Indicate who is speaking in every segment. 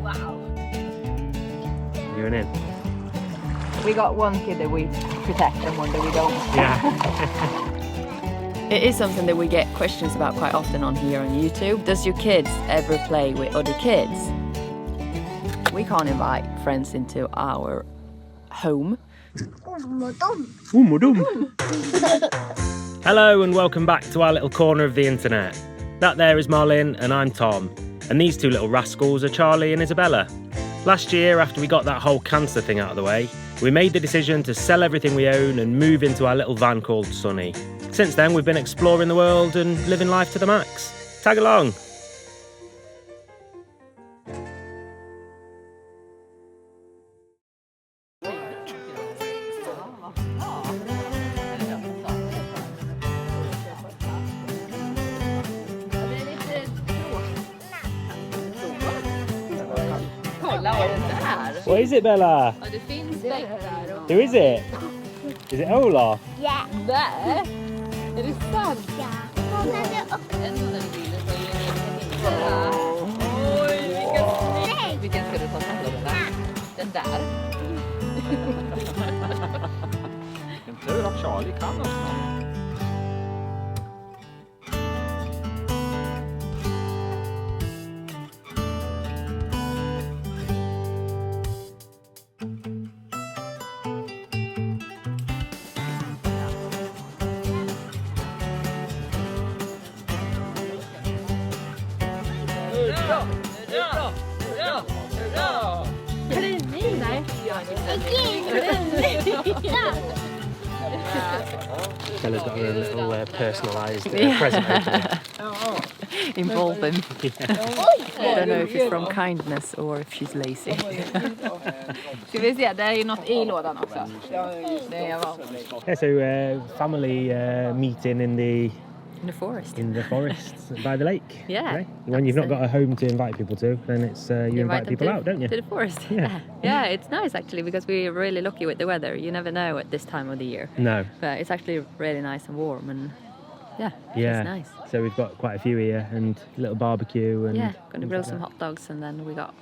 Speaker 1: Wow.
Speaker 2: You're in.
Speaker 1: We got one kid that we protect and one that we don't.
Speaker 2: Yeah.
Speaker 1: It is something that we get questions about quite often on here on YouTube. Does your kids ever play with other kids? We can't invite friends into our home.
Speaker 2: Hello and welcome back to our little corner of the internet. That there is Malin and I'm Tom. And these two little rascals are Charlie and Isabella. Last year, after we got that whole cancer thing out of the way, we made the decision to sell everything we own and move into our little van called Sunny. Since then, we've been exploring the world and living life to the max. Tag along. What is it, Bella?
Speaker 1: Ja, det finns väggar.
Speaker 2: Who is it? Is it Olaf?
Speaker 3: Ja.
Speaker 1: Nej, är det sant?
Speaker 3: Ja. Hon hade upp.
Speaker 1: En sån där bild så är det. Oj, vilken ska du ta sen då? Den där.
Speaker 4: En tur att Charlie kan också.
Speaker 2: Bella's got her little personalised present opener.
Speaker 1: Involve him. I don't know if it's from kindness or if she's lazy. Ska vi se, det är ju något i lådan också. Det är
Speaker 2: Yeah, so family meeting in the
Speaker 1: forest.
Speaker 2: By the lake.
Speaker 1: Yeah,
Speaker 2: Right? When you've not got a home to invite people to, then it's you invite
Speaker 1: them
Speaker 2: people out, don't you?
Speaker 1: To the forest.
Speaker 2: Yeah.
Speaker 1: Yeah, it's nice actually because we're really lucky with the weather. You never know at this time of the year.
Speaker 2: No.
Speaker 1: But it's actually really nice and warm and yeah,
Speaker 2: Yeah.
Speaker 1: it's nice.
Speaker 2: So we've got quite a few here and a little barbecue and
Speaker 1: Yeah, gonna
Speaker 2: things
Speaker 1: grill
Speaker 2: like
Speaker 1: some
Speaker 2: that.
Speaker 1: hot dogs and then we got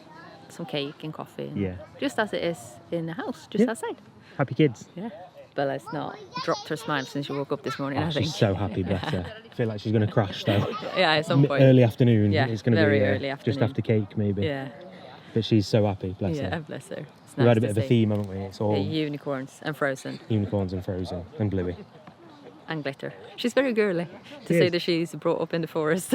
Speaker 1: some cake and coffee. And
Speaker 2: Yeah.
Speaker 1: Just as it is in the house, just
Speaker 2: Yeah.
Speaker 1: outside.
Speaker 2: Happy kids.
Speaker 1: Yeah. Bella's not dropped her smile since she woke up this morning,
Speaker 2: Oh,
Speaker 1: I think.
Speaker 2: she's so happy, bless her. I feel like she's going to crash though.
Speaker 1: Yeah, at some point.
Speaker 2: Early afternoon.
Speaker 1: Yeah,
Speaker 2: It's going to
Speaker 1: very
Speaker 2: be
Speaker 1: early
Speaker 2: just
Speaker 1: afternoon.
Speaker 2: after cake maybe.
Speaker 1: Yeah,
Speaker 2: But she's so happy, bless
Speaker 1: yeah,
Speaker 2: her.
Speaker 1: bless her. It's
Speaker 2: We've had a
Speaker 1: nice
Speaker 2: bit
Speaker 1: to
Speaker 2: of a
Speaker 1: see.
Speaker 2: theme, haven't we? It's all
Speaker 1: Unicorns and frozen
Speaker 2: unicorns and frozen and bluey.
Speaker 1: and glitter. She's very girly to
Speaker 2: She
Speaker 1: say
Speaker 2: is.
Speaker 1: that she's brought up in the forest.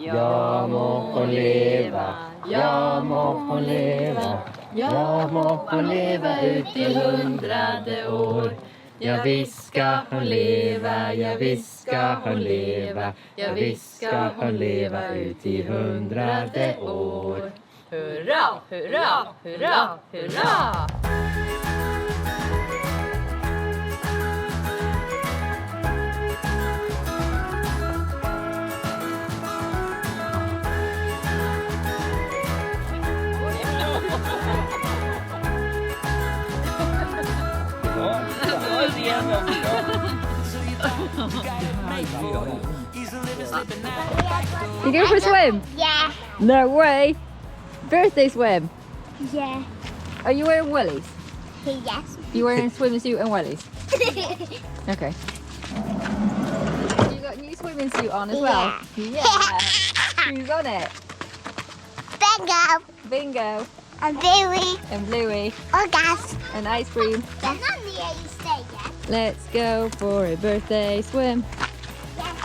Speaker 2: Jag må få leva, jag må få leva, jag må få leva ut i 100:e år. Jag visst ska hon leva, jag visst ska hon leva, jag visst ska hon leva ut i 100:e år.
Speaker 1: Hurra, hurra, hurra, hurra! You go for a swim?
Speaker 3: Ja.
Speaker 1: No way! Birthday swim!
Speaker 3: Ja.
Speaker 1: Are you wearing wellies?
Speaker 3: Yes.
Speaker 1: You wearing a swimsuit and wellies? Okay. You got a new swimming suit on as well? Yeah! Who's on it?
Speaker 3: Bingo.
Speaker 1: Bingo!
Speaker 3: And Billy.
Speaker 1: And Bluey.
Speaker 3: August.
Speaker 1: And ice cream.
Speaker 3: That's not the A stay yet.
Speaker 1: Let's go for a birthday swim.
Speaker 3: Yeah.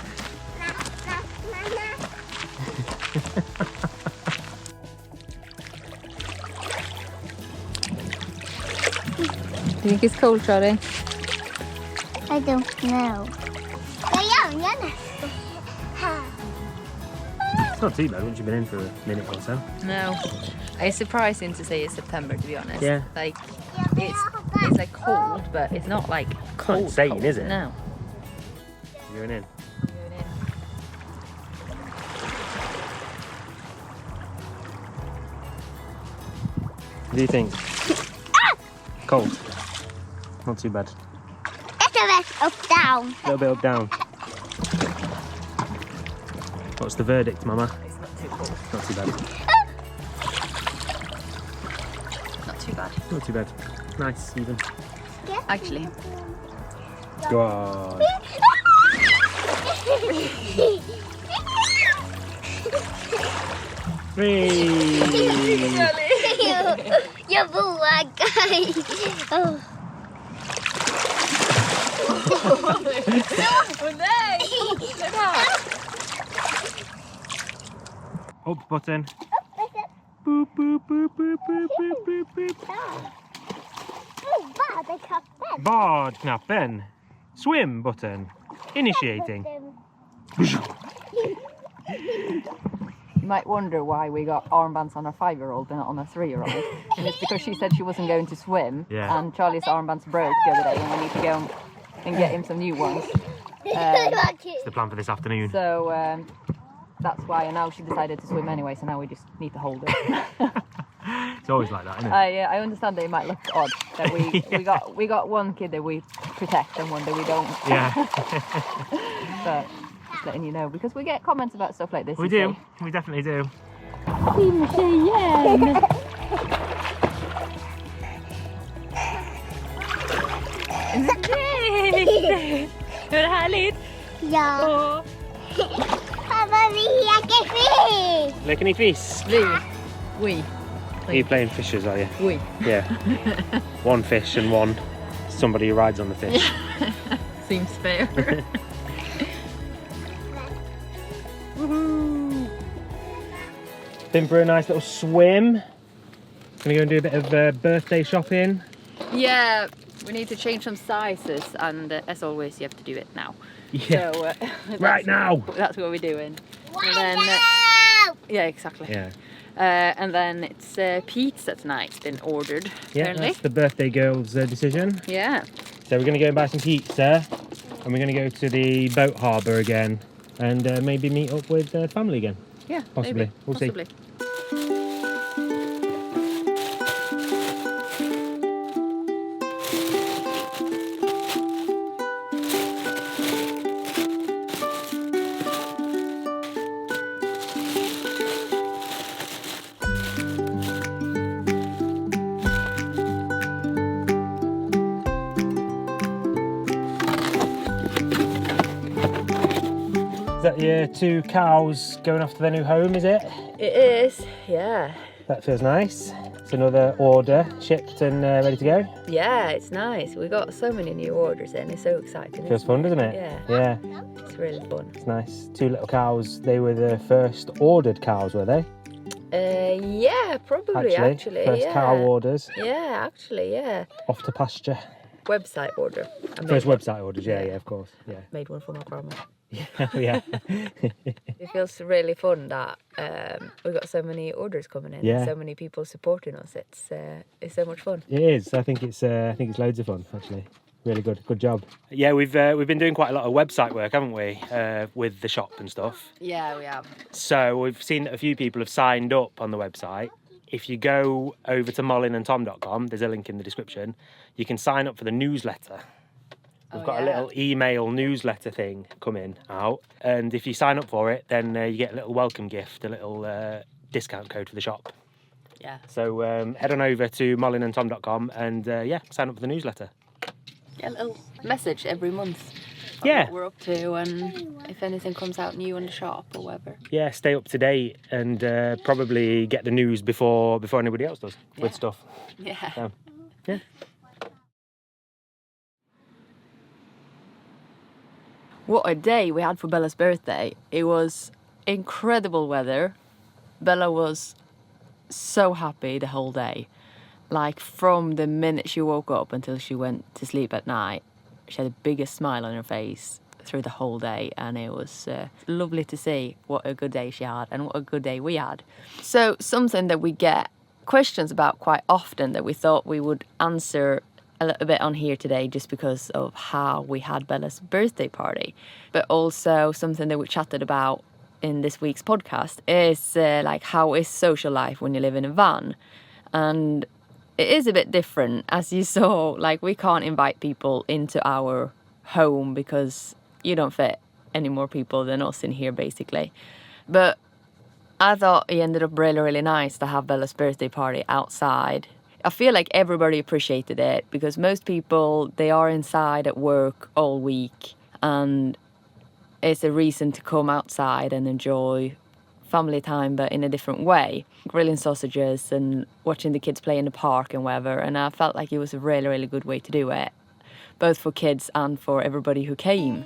Speaker 1: Do you think it's cold, Charlie?
Speaker 3: I don't know.
Speaker 2: It's not too bad once you've been in for a minute or so.
Speaker 1: No. It's surprising to say it's September, to be honest.
Speaker 2: Yeah.
Speaker 1: Like, it's like cold, but it's not like cold.
Speaker 2: Not insane,
Speaker 1: cold.
Speaker 2: is it?
Speaker 1: No.
Speaker 2: You're in. What do you think? Cold. Not too bad.
Speaker 3: It's a bit up down.
Speaker 2: A little bit up down. What's the verdict, Mama?
Speaker 1: It's not too cold.
Speaker 2: Not too bad.
Speaker 1: Not too bad.
Speaker 2: Not too bad. Nice, even.
Speaker 1: Actually.
Speaker 2: Go on. Whee!
Speaker 3: Jag vågar. Oh.
Speaker 1: Åh nej! Look out!
Speaker 2: Up button. Boop, boop, boop, boop, boop, boop, boop, boop.
Speaker 3: Badekappen.
Speaker 2: Badknappen. Swim button. Initiating.
Speaker 1: You might wonder why we got armbands on our 5-year-old and not on our 3-year-old. And it's because she said she wasn't going to swim.
Speaker 2: Yeah.
Speaker 1: And Charlie's armbands broke the other day and we need to go and get him some new ones.
Speaker 2: It's the plan for this afternoon.
Speaker 1: So that's why, and now she decided to swim anyway, so now we just need to hold her.
Speaker 2: It's always like that, isn't it?
Speaker 1: I understand that it might look odd that we got one kid that we protect and one that we don't.
Speaker 2: Yeah.
Speaker 1: But just letting you know, because we get comments about stuff like this.
Speaker 2: We do. We definitely do.
Speaker 1: Hur härligt?
Speaker 3: Ja. Pappa, vi leker fisk.
Speaker 2: Leker ni fish?
Speaker 1: We.
Speaker 2: Are you playing fishers, are you?
Speaker 1: We.
Speaker 2: Yeah. One fish and one somebody who rides on the fish.
Speaker 1: Seems fair.
Speaker 2: Woohoo! Been for a nice little swim. Gonna go and do a bit of birthday shopping.
Speaker 1: Yeah, we need to change some sizes, and as always, you have to do it now.
Speaker 2: Yeah.
Speaker 1: So,
Speaker 2: Right now.
Speaker 1: That's what we're doing.
Speaker 3: Right
Speaker 1: And then,
Speaker 3: now.
Speaker 1: yeah, exactly.
Speaker 2: Yeah.
Speaker 1: And then it's pizza tonight, been ordered.
Speaker 2: Yeah,
Speaker 1: apparently.
Speaker 2: that's the birthday girl's decision.
Speaker 1: Yeah.
Speaker 2: So we're going to go and buy some pizza, and we're going to go to the boat harbour again, and maybe meet up with family again.
Speaker 1: Yeah,
Speaker 2: Possibly.
Speaker 1: maybe.
Speaker 2: We'll see.
Speaker 1: Possibly.
Speaker 2: Is that your 2 cows going off to their new home, is it?
Speaker 1: It is, yeah.
Speaker 2: That feels nice. It's another order shipped and ready to go.
Speaker 1: Yeah, it's nice. We got so many new orders in. It's so exciting.
Speaker 2: Feels fun, doesn't it?
Speaker 1: Yeah.
Speaker 2: Yeah,
Speaker 1: It's really fun.
Speaker 2: it's nice. 2 little cows. They were the first ordered cows, were they?
Speaker 1: Yeah, probably actually.
Speaker 2: First
Speaker 1: yeah.
Speaker 2: cow orders.
Speaker 1: Yeah, actually, yeah.
Speaker 2: Off to pasture.
Speaker 1: Website order. I made
Speaker 2: First
Speaker 1: one-
Speaker 2: website orders, yeah, of course. Yeah.
Speaker 1: Made one for my grandma.
Speaker 2: Yeah.
Speaker 1: It feels really fun that we've got so many orders coming in.
Speaker 2: Yeah.
Speaker 1: So many people supporting us. It's so much fun.
Speaker 2: It is. I think it's loads of fun actually. Really good job. Yeah, we've been doing quite a lot of website work, haven't we? With the shop and stuff.
Speaker 1: Yeah, we have.
Speaker 2: So we've seen that a few people have signed up on the website. If you go over to molinandtom.com, there's a link in the description. You can sign up for the newsletter. We've got a little email newsletter thing coming out, and if you sign up for it, then you get a little welcome gift, a little discount code for the shop.
Speaker 1: Yeah.
Speaker 2: So head on over to molinandtom.com and sign up for the newsletter.
Speaker 1: Yeah, a little message every month. Of
Speaker 2: Yeah.
Speaker 1: What we're up to, and if anything comes out new in the shop or whatever.
Speaker 2: Yeah, stay up to date and probably get the news before anybody else does with stuff.
Speaker 1: Yeah.
Speaker 2: So, yeah.
Speaker 1: What a day we had for Bella's birthday. It was incredible weather. Bella was so happy the whole day. Like from the minute she woke up until she went to sleep at night, she had the biggest smile on her face through the whole day, and it was lovely to see what a good day she had and what a good day we had. So something that we get questions about quite often that we thought we would answer a little bit on here today just because of how we had Bella's birthday party, but also something that we chatted about in this week's podcast is like how is social life when you live in a van. And it is a bit different, as you saw. Like, we can't invite people into our home because you don't fit any more people than us in here, basically. But I thought it ended up really, really nice to have Bella's birthday party outside. I feel like everybody appreciated it because most people, they are inside at work all week, and it's a reason to come outside and enjoy family time, but in a different way. Grilling sausages and watching the kids play in the park and whatever. And I felt like it was a really, really good way to do it, both for kids and for everybody who came.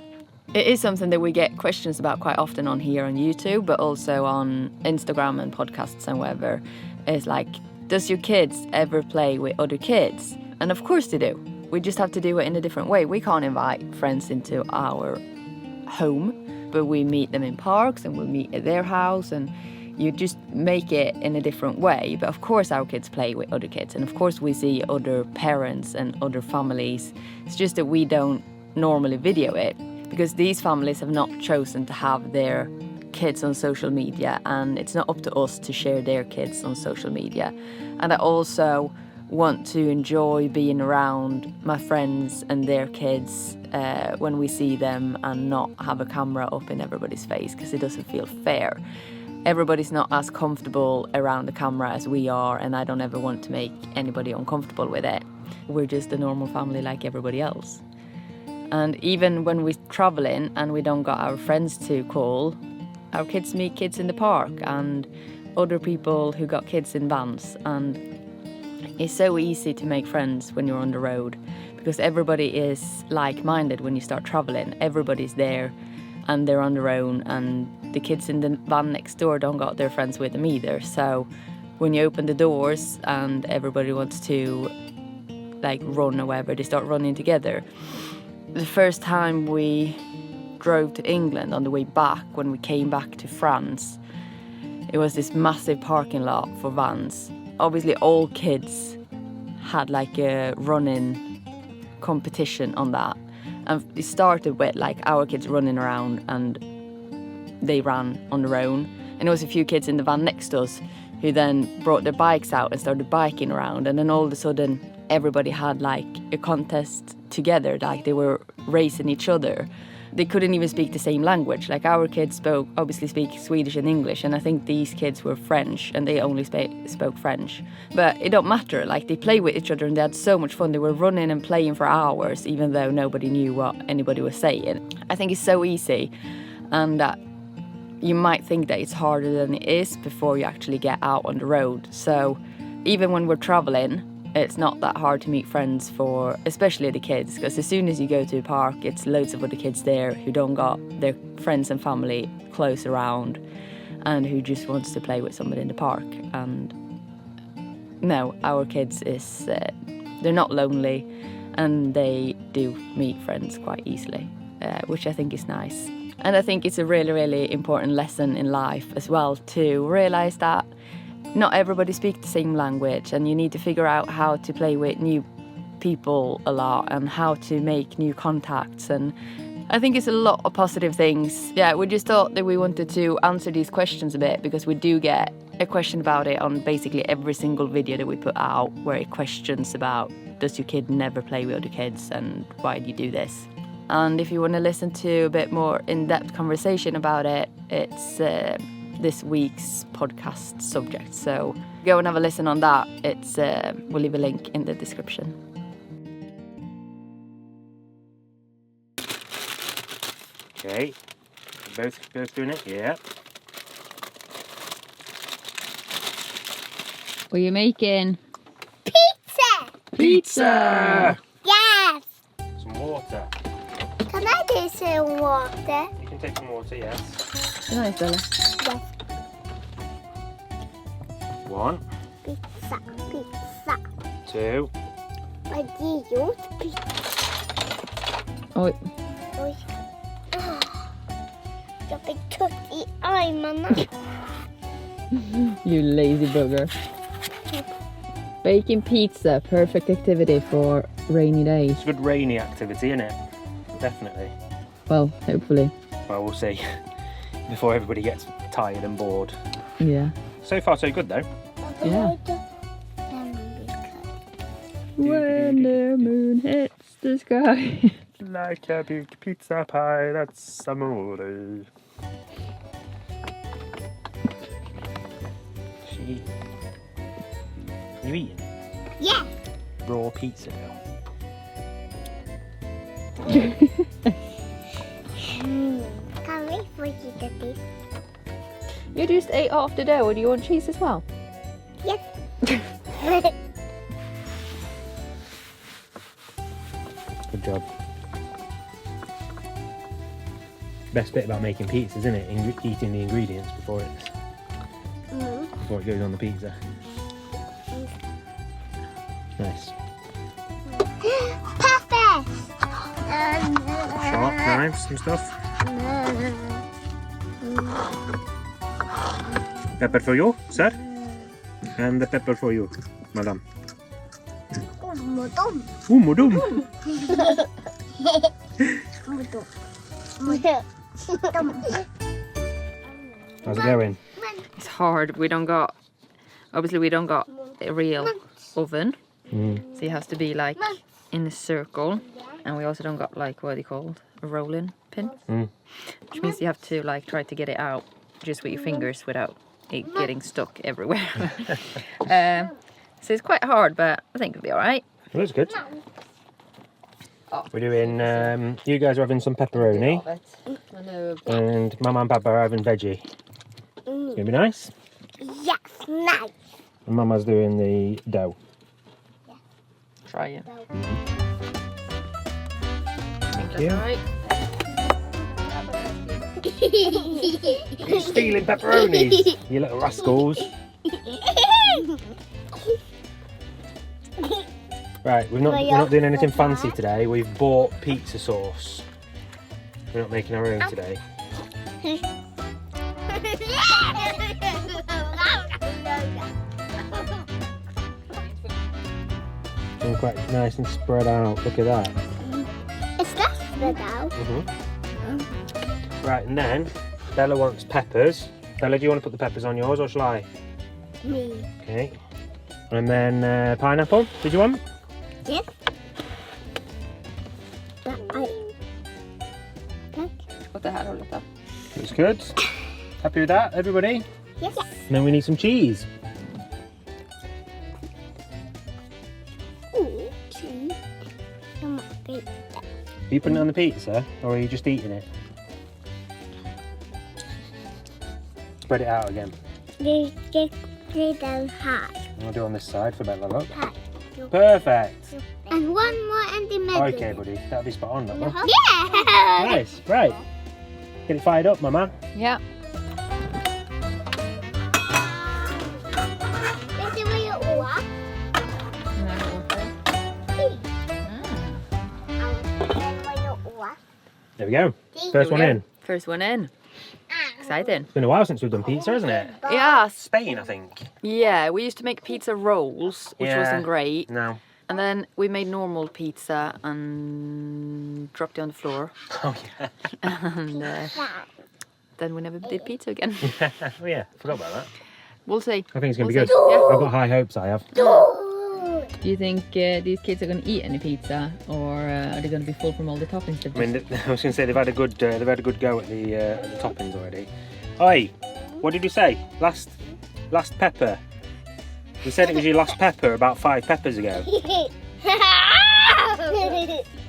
Speaker 1: It is something that we get questions about quite often on here on YouTube, but also on Instagram and podcasts and whatever. It's like, does your kids ever play with other kids? And of course they do. We just have to do it in a different way. We can't invite friends into our home, but we meet them in parks and we meet at their house, and you just make it in a different way. But of course our kids play with other kids, and of course we see other parents and other families. It's just that we don't normally video it because these families have not chosen to have their kids on social media, and it's not up to us to share their kids on social media. And I also want to enjoy being around my friends and their kids when we see them, and not have a camera up in everybody's face, because it doesn't feel fair. Everybody's not as comfortable around the camera as we are, and I don't ever want to make anybody uncomfortable with it. We're just a normal family like everybody else. And even when we're traveling and we don't got our friends to call, our kids meet kids in the park and other people who got kids in vans. And it's so easy to make friends when you're on the road because everybody is like-minded when you start traveling. Everybody's there and they're on their own, and the kids in the van next door don't got their friends with them either. So when you open the doors and everybody wants to like run or whatever, they start running together. The first time we drove to England on the way back, when we came back to France, it was this massive parking lot for vans. Obviously all kids had like a running competition on that, and it started with like our kids running around and they ran on their own, and there was a few kids in the van next to us who then brought their bikes out and started biking around, and then all of a sudden everybody had like a contest together, like they were racing each other. They couldn't even speak the same language. Like our kids obviously speak Swedish and English, and I think these kids were French and they only spoke French. But it don't matter, like they play with each other and they had so much fun. They were running and playing for hours, even though nobody knew what anybody was saying. I think it's so easy, and you might think that it's harder than it is before you actually get out on the road. So even when we're traveling, it's not that hard to meet friends for, especially the kids, because as soon as you go to a park, it's loads of other kids there who don't got their friends and family close around and who just wants to play with somebody in the park. And no, our kids they're not lonely, and they do meet friends quite easily, which I think is nice. And I think it's a really, really important lesson in life as well, to realise that not everybody speaks the same language, and you need to figure out how to play with new people a lot and how to make new contacts. And I think it's a lot of positive things. Yeah, we just thought that we wanted to answer these questions a bit, because we do get a question about it on basically every single video that we put out, where it questions about, does your kid never play with other kids and why do you do this? And if you want to listen to a bit more in-depth conversation about it, it's this week's podcast subject. So go and have a listen on that. We'll leave a link in the description.
Speaker 2: Okay, both doing it, yeah.
Speaker 1: What are you making?
Speaker 3: Pizza! Yes!
Speaker 2: Some water.
Speaker 3: Can I do some water?
Speaker 2: You can take some water, yes.
Speaker 1: Nice, Bella.
Speaker 3: Yes.
Speaker 2: One.
Speaker 3: Pizza.
Speaker 2: 2.
Speaker 3: Vad är gjort pizza?
Speaker 1: Oj.
Speaker 3: Oj. Jag fick tutt i armarna.
Speaker 1: You lazy bugger. Baking pizza, perfect activity for rainy days.
Speaker 2: It's a good rainy activity, isn't it? Definitely.
Speaker 1: Well, hopefully.
Speaker 2: Well, we'll see. Before everybody gets tired and bored.
Speaker 1: Yeah.
Speaker 2: So far, so good, though.
Speaker 1: Yeah. When the moon hits the sky.
Speaker 2: Like a big pizza pie, that's amore. you eating? You eating?
Speaker 3: Yeah.
Speaker 2: Raw pizza dough.
Speaker 3: Can't wait for you to taste.
Speaker 1: You just ate half the dough, or do you want cheese as well?
Speaker 3: Yes.
Speaker 2: Good job. Best bit about making pizza, isn't it? Eating the ingredients before it goes on the pizza. Nice.
Speaker 3: Peppers.
Speaker 2: Sharp knives and stuff. Pepper for you, sir. And the pepper for you, madam.
Speaker 3: Modom.
Speaker 2: Modum. How's it going?
Speaker 1: It's hard. We don't got a real oven, so it has to be like in a circle, and we also don't got like what are they called, a rolling pin, which means you have to like try to get it out just with your fingers without it getting stuck everywhere. So it's quite hard, but I think it'll be all right.
Speaker 2: Well, that's good. We're doing. You guys are having some pepperoni, and Mama and Papa are having veggie. It's gonna be nice.
Speaker 3: Yes, nice.
Speaker 2: And Mama's doing the dough.
Speaker 1: Try it.
Speaker 2: Thank you.
Speaker 1: Right.
Speaker 2: You're stealing pepperonis, you little rascals. Right, we're not doing anything fancy today. We've bought pizza sauce. We're not making our own today. It's quite nice and spread out. Look at that.
Speaker 3: Is that spread out?
Speaker 2: Right, and then Bella wants peppers. Bella, do you want to put the peppers on yours or shall I?
Speaker 3: Me.
Speaker 2: Okay. And then pineapple. Did you want?
Speaker 3: Yes. But
Speaker 1: What the hell, Lotta?
Speaker 2: Looks good. Happy with that, everybody?
Speaker 3: yes.
Speaker 2: And then we need some cheese.
Speaker 3: Ooh, cheese. Come on, baby.
Speaker 2: Are you putting it on the pizza or are you just eating it? Spread it out again.
Speaker 3: They them high.
Speaker 2: I'll do it on this side for Bella, look.
Speaker 3: High.
Speaker 2: Perfect.
Speaker 3: And one more in the middle.
Speaker 2: Okay, buddy. That'll be spot on, that one.
Speaker 3: Yeah.
Speaker 2: Nice. Right. Get it fired up, Mama.
Speaker 1: Yeah.
Speaker 3: Vet du vad jag åt?
Speaker 2: There we go. First one in.
Speaker 1: First one in. Exciting.
Speaker 2: It's been a while since we've done pizza, hasn't it?
Speaker 1: Yeah.
Speaker 2: Spain, I think.
Speaker 1: Yeah, we used to make pizza rolls, which wasn't great.
Speaker 2: No.
Speaker 1: And then we made normal pizza and dropped it on the floor.
Speaker 2: Oh, yeah.
Speaker 1: And then we never did pizza again.
Speaker 2: Oh, yeah. Forgot about that.
Speaker 1: We'll see.
Speaker 2: I think it's going to
Speaker 1: We'll
Speaker 2: be good.
Speaker 1: see. Yeah.
Speaker 2: I've got high hopes, I have.
Speaker 1: Do you think these kids are going to eat any pizza, or are they going to be full from all the toppings?
Speaker 2: I mean, I was going to say they've had a good go at the toppings already. Oi, what did you say? Last pepper. You said it was your last pepper about 5 peppers ago.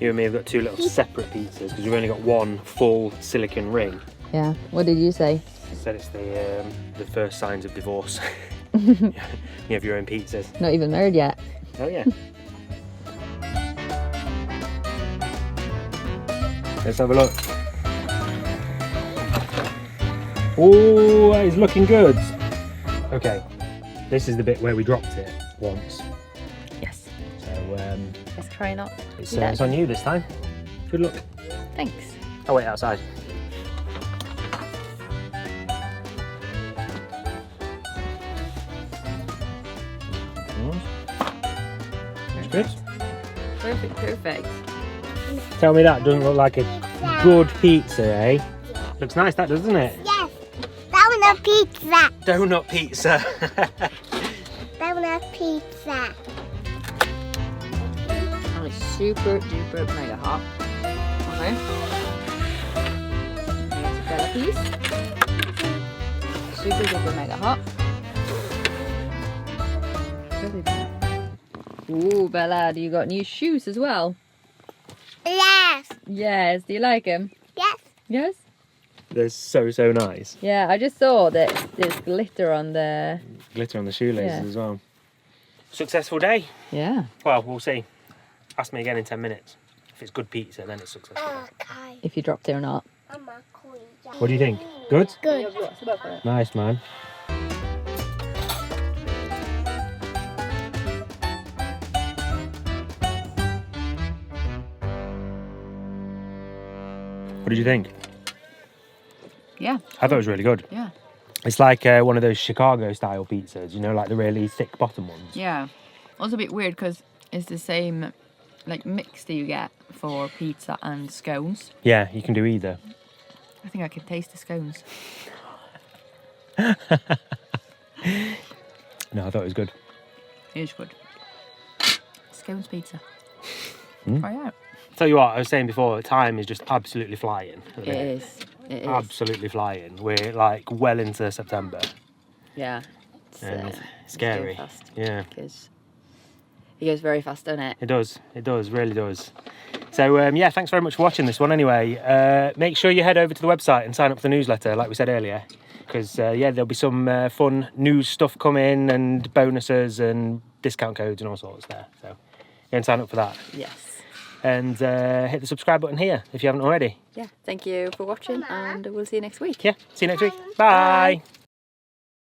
Speaker 2: You and me have got 2 little separate pizzas because we've only got 1 full silicone ring.
Speaker 1: Yeah. What did you say?
Speaker 2: You said it's the first signs of divorce. You have your own pizzas.
Speaker 1: Not even married yet.
Speaker 2: Oh yeah. Let's have a look. Oh, that is looking good. Okay, this is the bit where we dropped it once.
Speaker 1: Yes.
Speaker 2: So
Speaker 1: Let's try not.
Speaker 2: it's on you this time. Good luck.
Speaker 1: Thanks.
Speaker 2: Oh wait, outside. Good.
Speaker 1: Perfect.
Speaker 2: Tell me that doesn't look like a good pizza, eh? Looks nice, that doesn't it?
Speaker 3: Yes. Donut pizza.
Speaker 2: Donut pizza.
Speaker 3: Donut pizza.
Speaker 1: And it's super duper mega hot. Okay. Here's a Bella piece. Super duper mega hot. Ooh, Bella, you got new shoes as well?
Speaker 3: Yes.
Speaker 1: Yes. Do you like them?
Speaker 3: Yes.
Speaker 1: Yes?
Speaker 2: They're so nice.
Speaker 1: Yeah, I just saw that there's glitter on the...
Speaker 2: Glitter on the shoelaces
Speaker 1: Yeah.
Speaker 2: as well. Successful day.
Speaker 1: Yeah.
Speaker 2: Well, we'll see. Ask me again in 10 minutes. If it's good pizza, then it's successful.
Speaker 3: Okay.
Speaker 1: If you dropped it or not.
Speaker 2: What do you think? Good?
Speaker 3: Good.
Speaker 2: Nice, man. What did you think?
Speaker 1: Yeah.
Speaker 2: I thought it was really good.
Speaker 1: Yeah.
Speaker 2: It's like one of those Chicago style pizzas, you know, like the really thick bottom ones.
Speaker 1: Yeah. Also a bit weird because it's the same like mix that you get for pizza and scones.
Speaker 2: Yeah, you can do either.
Speaker 1: I think I can taste the scones.
Speaker 2: No, I thought it was good.
Speaker 1: It is good. Scones pizza.
Speaker 2: Mm.
Speaker 1: Try it out.
Speaker 2: Tell you what, I was saying before, time is just absolutely flying. At the
Speaker 1: It
Speaker 2: minute.
Speaker 1: is. It is.
Speaker 2: Absolutely flying. We're like well into September.
Speaker 1: Yeah.
Speaker 2: And
Speaker 1: It's
Speaker 2: scary.
Speaker 1: going fast.
Speaker 2: Yeah.
Speaker 1: It goes very fast, doesn't it?
Speaker 2: It does, really does. So yeah, thanks very much for watching this one anyway. Make sure you head over to the website and sign up for the newsletter like we said earlier, because yeah, there'll be some fun news stuff coming and bonuses and discount codes and all sorts there. So go and sign up for that.
Speaker 1: Yes.
Speaker 2: And hit the subscribe button here if you haven't already.
Speaker 1: Yeah. Thank you for watching and we'll see you next week.
Speaker 2: Yeah, see you next week. Bye.